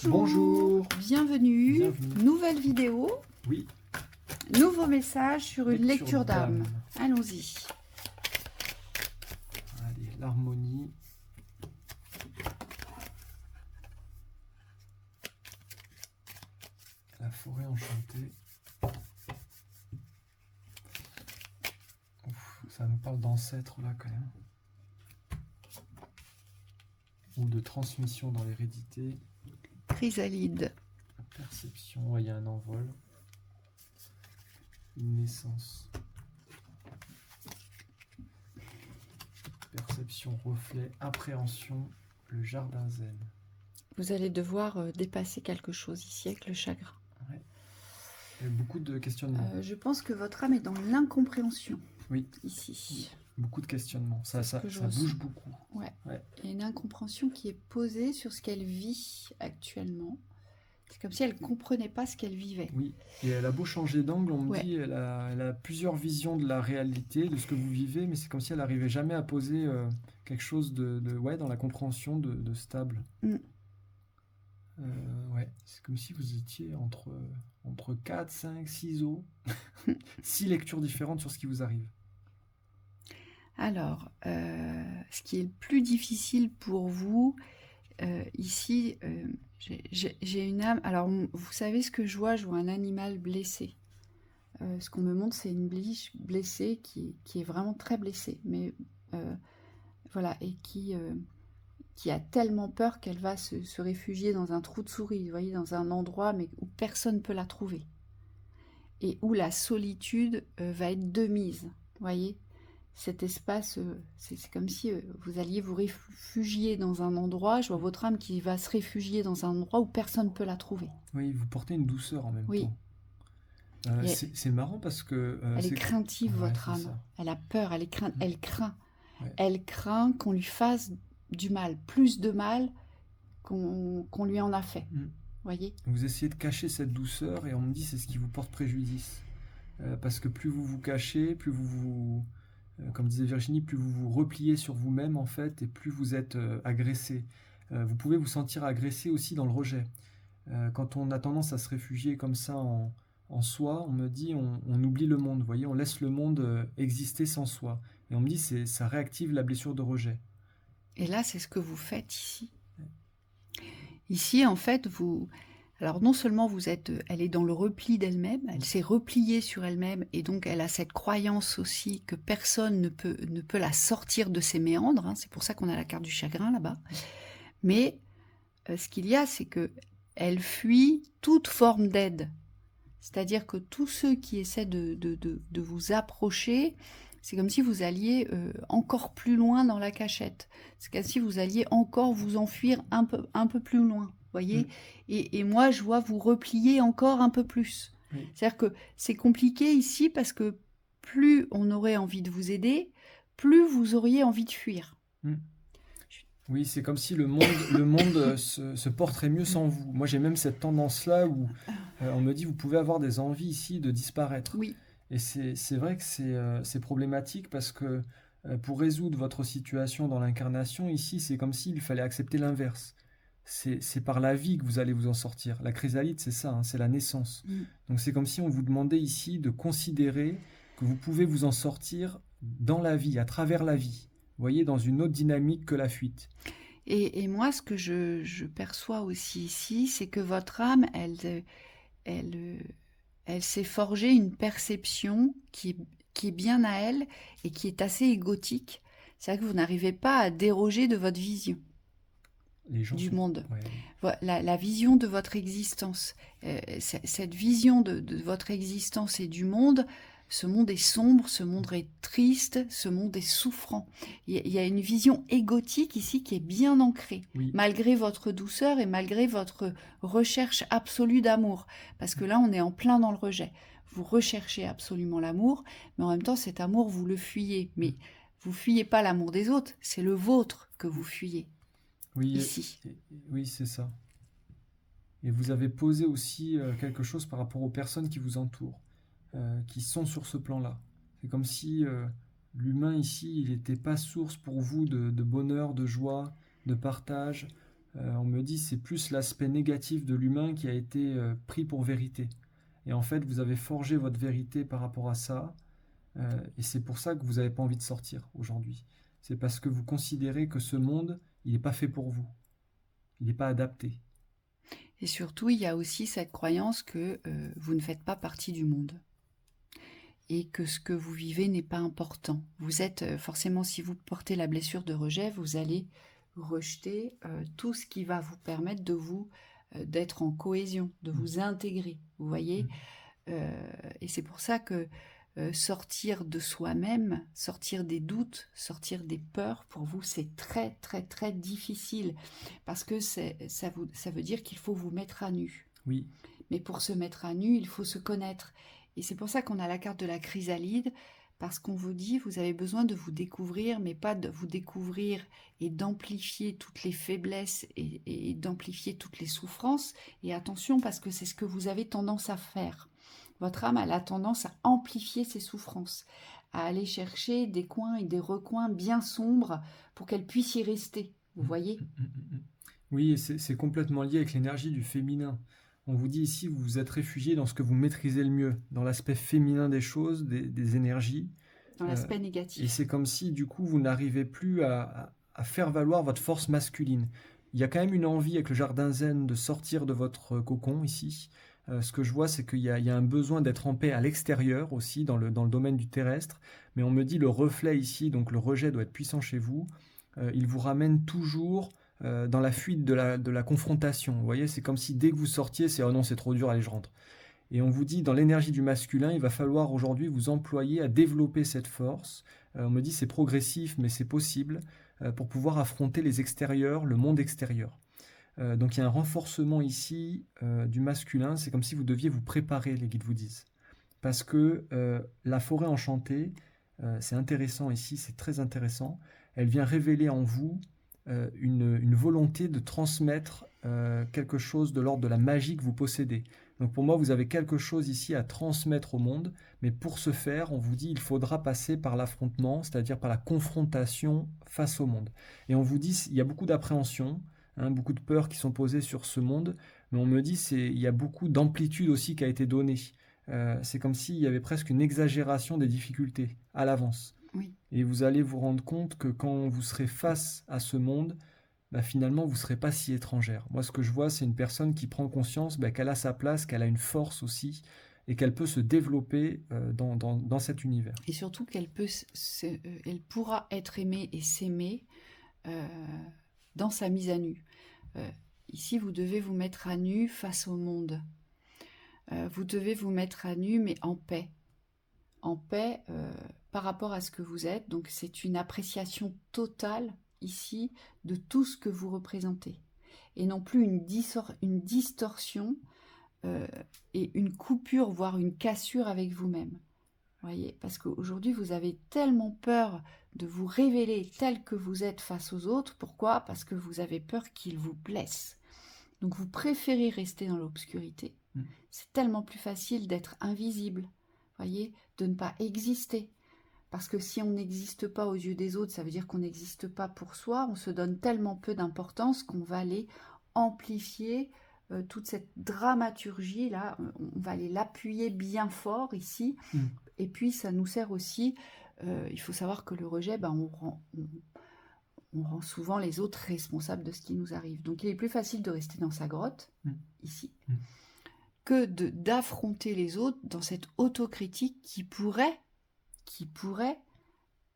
Bonjour, Bonjour. bienvenue, Bienvenue. nouvelle vidéo, Oui, nouveau message sur une lecture lecture d'âme. d'âme. Allons-y. allez, l'harmonie. La forêt enchantée. Ouf, ça nous parle d'ancêtres là quand même. Ou de transmission dans l'hérédité. Chrysalide. Perception, ouais, il y a un envol. Une naissance. Perception, reflet, appréhension, le jardin zen. Vous allez devoir dépasser quelque chose ici avec le chagrin. Ouais. Il y a beaucoup de questionnements. Je pense que votre âme est dans l'incompréhension. Oui. Ici. Beaucoup de questionnements. Ça je bouge beaucoup. Ouais. Ouais. Il y a une incompréhension qui est posée sur ce qu'elle vit actuellement. C'est comme si elle ne comprenait pas ce qu'elle vivait. Oui, et elle a beau changer d'angle, on me Ouais. dit, elle a plusieurs visions de la réalité, de ce que vous vivez, mais c'est comme si elle n'arrivait jamais à poser quelque chose ouais, dans la compréhension de stable. Ouais, c'est comme si vous étiez entre 4, 5, 6 eaux, 6 lectures différentes sur ce qui vous arrive. Alors, ce qui est le plus difficile pour vous, ici, j'ai une âme. Alors, vous savez ce que je vois un animal blessé. Ce qu'on me montre, c'est une biche blessée qui est vraiment très blessée. Mais voilà, et qui a tellement peur qu'elle va se réfugier dans un trou de souris, vous voyez, dans un endroit mais où personne ne peut la trouver. Et où la solitude va être de mise, vous voyez. Cet espace, c'est comme si vous alliez vous réfugier dans un endroit, je vois votre âme qui va se réfugier dans un endroit où personne ne peut la trouver. Oui, vous portez une douceur en même temps. C'est marrant parce que... elle est craintive, ouais, votre âme. ça. Elle a peur, elle craint. Ouais. Elle craint qu'on lui fasse du mal, plus de mal qu'on lui en a fait. Voyez. Vous essayez de cacher cette douceur et on me dit c'est ce qui vous porte préjudice. Parce que plus vous vous cachez, plus comme disait Virginie, plus vous vous repliez sur vous-même en fait, et plus vous êtes agressé. Vous pouvez vous sentir agressé aussi dans le rejet. Quand on a tendance à se réfugier comme ça en soi, on me dit on oublie le monde, vous voyez, on laisse le monde exister sans soi. Et on me dit ça réactive la blessure de rejet. Et là, c'est ce que vous faites ici. Ici, en fait, alors non seulement elle est dans le repli d'elle-même, elle s'est repliée sur elle-même et donc elle a cette croyance aussi que personne ne peut la sortir de ses méandres. Hein, c'est pour ça qu'on a la carte du chagrin là-bas. Mais ce qu'il y a, c'est que elle fuit toute forme d'aide. C'est-à-dire que tous ceux qui essaient de vous approcher, c'est comme si vous alliez encore plus loin dans la cachette. C'est comme si vous alliez encore vous enfuir un peu plus loin. Voyez. Et moi, je vois vous replier encore un peu plus. Oui. C'est-à-dire que c'est compliqué ici parce que plus on aurait envie de vous aider, plus vous auriez envie de fuir. Oui, c'est comme si le monde se porterait mieux sans vous. Moi, j'ai même cette tendance-là où on me dit vous pouvez avoir des envies ici de disparaître. Oui. Et c'est vrai que c'est problématique parce que pour résoudre votre situation dans l'incarnation, ici, c'est comme s'il fallait accepter l'inverse. C'est par la vie que vous allez vous en sortir. La chrysalide, c'est ça, hein, c'est la naissance. Donc c'est comme si on vous demandait ici de considérer que vous pouvez vous en sortir dans la vie, à travers la vie. Vous voyez, dans une autre dynamique que la fuite. Et moi, ce que je perçois aussi ici, c'est que votre âme, elle s'est forgée une perception qui est bien à elle et qui est assez égotique. C'est-à-dire que vous n'arrivez pas à déroger de votre vision du monde. Ouais. La vision de votre existence. Cette vision de votre existence et du monde, ce monde est sombre, ce monde est triste, ce monde est souffrant. Il y a une vision égotique ici qui est bien ancrée, malgré votre douceur et malgré votre recherche absolue d'amour. Parce que là, on est en plein dans le rejet. Vous recherchez absolument l'amour, mais en même temps, cet amour, vous le fuyez. Mais vous fuyez pas l'amour des autres, c'est le vôtre que vous fuyez. Oui, ici. Oui, c'est ça. Et vous avez posé aussi quelque chose par rapport aux personnes qui vous entourent, qui sont sur ce plan-là. C'est comme si l'humain ici, il n'était pas source pour vous de bonheur, de joie, de partage. On me dit c'est plus l'aspect négatif de l'humain qui a été pris pour vérité. Et en fait, vous avez forgé votre vérité par rapport à ça. Et c'est pour ça que vous n'avez pas envie de sortir aujourd'hui. C'est parce que vous considérez que ce monde, il n'est pas fait pour vous. Il n'est pas adapté. Et surtout, il y a aussi cette croyance que vous ne faites pas partie du monde et que ce que vous vivez n'est pas important. Vous êtes forcément, si vous portez la blessure de rejet, vous allez rejeter tout ce qui va vous permettre de vous d'être en cohésion, de vous intégrer. Vous voyez. Et c'est pour ça que sortir de soi-même, sortir des doutes, sortir des peurs, pour vous, c'est très, très, très difficile. Parce que ça veut dire qu'il faut vous mettre à nu. Oui. Mais pour se mettre à nu, il faut se connaître. Et c'est pour ça qu'on a la carte de la chrysalide, parce qu'on vous dit, vous avez besoin de vous découvrir, mais pas de vous découvrir et d'amplifier toutes les faiblesses et d'amplifier toutes les souffrances. Et attention, parce que c'est ce que vous avez tendance à faire. Votre âme, elle a tendance à amplifier ses souffrances, à aller chercher des coins et des recoins bien sombres pour qu'elle puisse y rester. Vous voyez ? Oui, c'est complètement lié avec l'énergie du féminin. On vous dit ici, vous vous êtes réfugié dans ce que vous maîtrisez le mieux, dans l'aspect féminin des choses, des énergies. Dans l'aspect négatif. Et c'est comme si, du coup, vous n'arrivez plus à faire valoir votre force masculine. Il y a quand même une envie avec le jardin zen de sortir de votre cocon ici. Ce que je vois, c'est qu'il y a un besoin d'être en paix à l'extérieur aussi, dans le domaine du terrestre. Mais on me dit le reflet ici, donc le rejet doit être puissant chez vous. Il vous ramène toujours dans la fuite de la confrontation. Vous voyez, c'est comme si dès que vous sortiez, c'est « oh non, c'est trop dur, allez, je rentre ». Et on vous dit, dans l'énergie du masculin, il va falloir aujourd'hui vous employer à développer cette force. On me dit c'est progressif, mais c'est possible pour pouvoir affronter les extérieurs, le monde extérieur. Donc il y a un renforcement ici du masculin. C'est comme si vous deviez vous préparer, les guides vous disent. Parce que la forêt enchantée, c'est intéressant ici, c'est très intéressant. Elle vient révéler en vous une volonté de transmettre quelque chose de l'ordre de la magie que vous possédez. Donc pour moi, vous avez quelque chose ici à transmettre au monde, mais pour ce faire, on vous dit il faudra passer par l'affrontement, c'est-à-dire par la confrontation face au monde. Et on vous dit il y a beaucoup d'appréhension, beaucoup de peurs qui sont posées sur ce monde, mais on me dit il y a beaucoup d'amplitude aussi qui a été donnée. C'est comme s'il y avait presque une exagération des difficultés à l'avance. Oui. Et vous allez vous rendre compte que quand vous serez face à ce monde, finalement, vous ne serez pas si étrangère. Moi, ce que je vois, c'est une personne qui prend conscience qu'elle a sa place, qu'elle a une force aussi, et qu'elle peut se développer dans cet univers. Et surtout qu'elle elle pourra être aimée et s'aimer dans sa mise à nu. Ici, vous devez vous mettre à nu face au monde. Vous devez vous mettre à nu, mais en paix. En paix par rapport à ce que vous êtes. Donc, c'est une appréciation totale ici de tout ce que vous représentez et non plus une distorsion et une coupure, voire une cassure avec vous-même. Voyez, parce qu'aujourd'hui vous avez tellement peur de vous révéler tel que vous êtes face aux autres. Pourquoi ? Parce que vous avez peur qu'ils vous blessent. Donc vous préférez rester dans l'obscurité. C'est tellement plus facile d'être invisible, voyez, de ne pas exister. Parce que si on n'existe pas aux yeux des autres, ça veut dire qu'on n'existe pas pour soi. On se donne tellement peu d'importance qu'on va aller amplifier toute cette dramaturgie là. On va aller l'appuyer bien fort ici. Et puis ça nous sert aussi. Il faut savoir que le rejet, on rend souvent les autres responsables de ce qui nous arrive. Donc il est plus facile de rester dans sa grotte ici que d'affronter les autres dans cette autocritique qui pourrait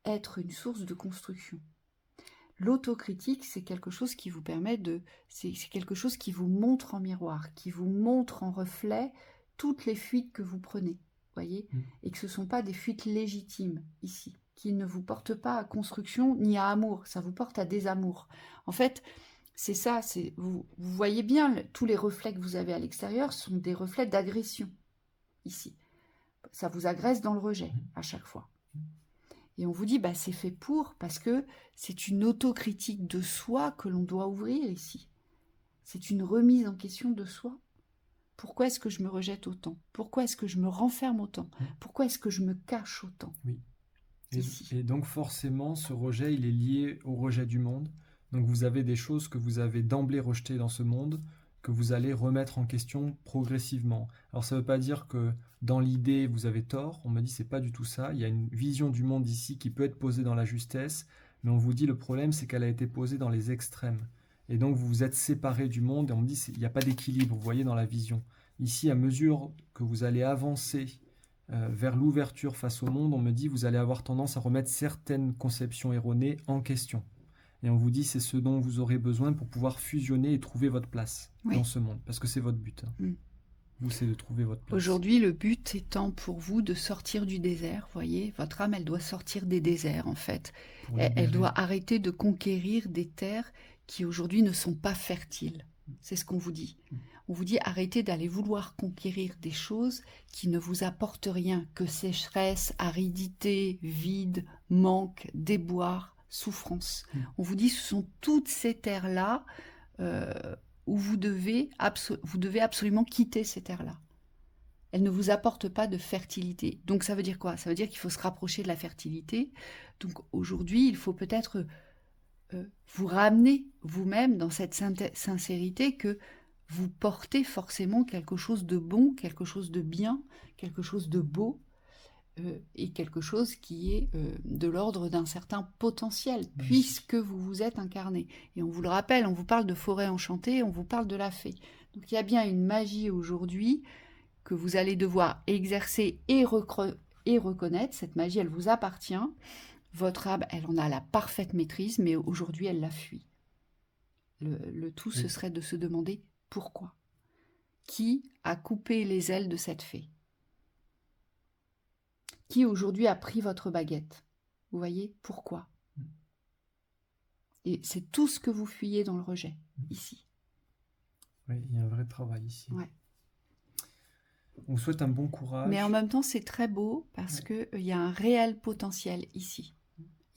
être une source de construction. L'autocritique, c'est quelque chose qui vous permet c'est quelque chose qui vous montre en miroir, qui vous montre en reflet toutes les fuites que vous prenez, voyez, et que ce ne sont pas des fuites légitimes ici, qui ne vous portent pas à construction ni à amour, ça vous porte à désamour. En fait, c'est ça, vous voyez bien, tous les reflets que vous avez à l'extérieur sont des reflets d'agression ici. Ça vous agresse dans le rejet à chaque fois. Et on vous dit, c'est fait parce que c'est une autocritique de soi que l'on doit ouvrir ici. C'est une remise en question de soi. Pourquoi est-ce que je me rejette autant ? Pourquoi est-ce que je me renferme autant ? Pourquoi est-ce que je me cache autant ? Oui. Et donc forcément, ce rejet, il est lié au rejet du monde. Donc vous avez des choses que vous avez d'emblée rejetées dans ce monde, que vous allez remettre en question progressivement. Alors ça ne veut pas dire que dans l'idée vous avez tort, on me dit c'est pas du tout ça, il y a une vision du monde ici qui peut être posée dans la justesse, mais on vous dit le problème c'est qu'elle a été posée dans les extrêmes. Et donc vous vous êtes séparé du monde et on me dit il n'y a pas d'équilibre, vous voyez dans la vision. Ici, à mesure que vous allez avancer vers l'ouverture face au monde, on me dit vous allez avoir tendance à remettre certaines conceptions erronées en question. Et on vous dit c'est ce dont vous aurez besoin pour pouvoir fusionner et trouver votre place dans Oui. ce monde, parce que c'est votre but. Vous, c'est de trouver votre place. Aujourd'hui, le but étant pour vous de sortir du désert, vous voyez, votre âme, elle doit sortir des déserts en fait. Pour Elle libérer. doit arrêter de conquérir des terres qui aujourd'hui ne sont pas fertiles. C'est ce qu'on vous dit. On vous dit arrêtez d'aller vouloir conquérir des choses qui ne vous apportent rien, que sécheresse, aridité, vide, manque, déboire, souffrance. On vous dit ce sont toutes ces terres-là où vous devez absolument quitter ces terres-là. Elles ne vous apportent pas de fertilité. Donc ça veut dire quoi? Ça veut dire qu'il faut se rapprocher de la fertilité. Donc aujourd'hui, il faut peut-être vous ramener vous-même dans cette sincérité que vous portez forcément quelque chose de bon, quelque chose de bien, quelque chose de beau, et quelque chose qui est de l'ordre d'un certain potentiel, puisque vous vous êtes incarné. Et on vous le rappelle, on vous parle de forêt enchantée, on vous parle de la fée. Donc il y a bien une magie aujourd'hui que vous allez devoir exercer et reconnaître. Cette magie, elle vous appartient. Votre âme, elle en a la parfaite maîtrise, mais aujourd'hui, elle la fuit. Le tout, ce serait de se demander pourquoi. Qui a coupé les ailes de cette fée? Qui aujourd'hui a pris votre baguette? Vous voyez, pourquoi? Et c'est tout ce que vous fuyez dans le rejet, ici. Oui, il y a un vrai travail ici. Ouais. On vous souhaite un bon courage. Mais en même temps, c'est très beau parce qu'il y a un réel potentiel ici.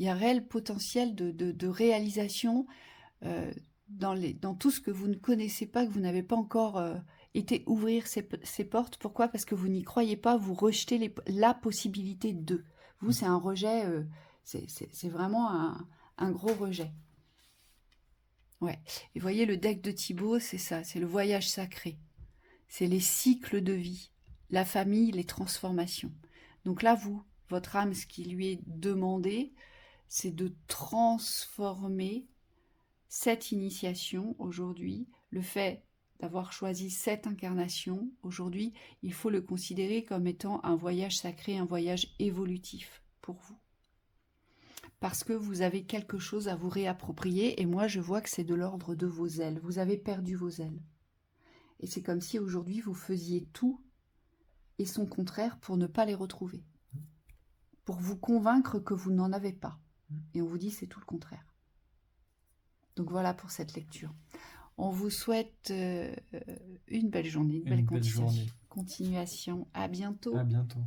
Il y a un réel potentiel de réalisation dans tout ce que vous ne connaissez pas, que vous n'avez pas encore été ouvrir ces portes. Pourquoi? Parce que vous n'y croyez pas, vous rejetez la possibilité de. Vous, c'est un rejet, c'est vraiment un gros rejet. Ouais. Et voyez, le deck de Thibaut, c'est ça, c'est le voyage sacré. C'est les cycles de vie, la famille, les transformations. Donc là, votre âme, ce qui lui est demandé, c'est de transformer cette initiation aujourd'hui, le fait d'avoir choisi cette incarnation, aujourd'hui, il faut le considérer comme étant un voyage sacré, un voyage évolutif pour vous. Parce que vous avez quelque chose à vous réapproprier, et moi je vois que c'est de l'ordre de vos ailes. Vous avez perdu vos ailes. Et c'est comme si aujourd'hui vous faisiez tout et son contraire pour ne pas les retrouver. Pour vous convaincre que vous n'en avez pas. Et on vous dit c'est tout le contraire. Donc voilà pour cette lecture. On vous souhaite une belle journée, une belle continuation. À bientôt. À bientôt.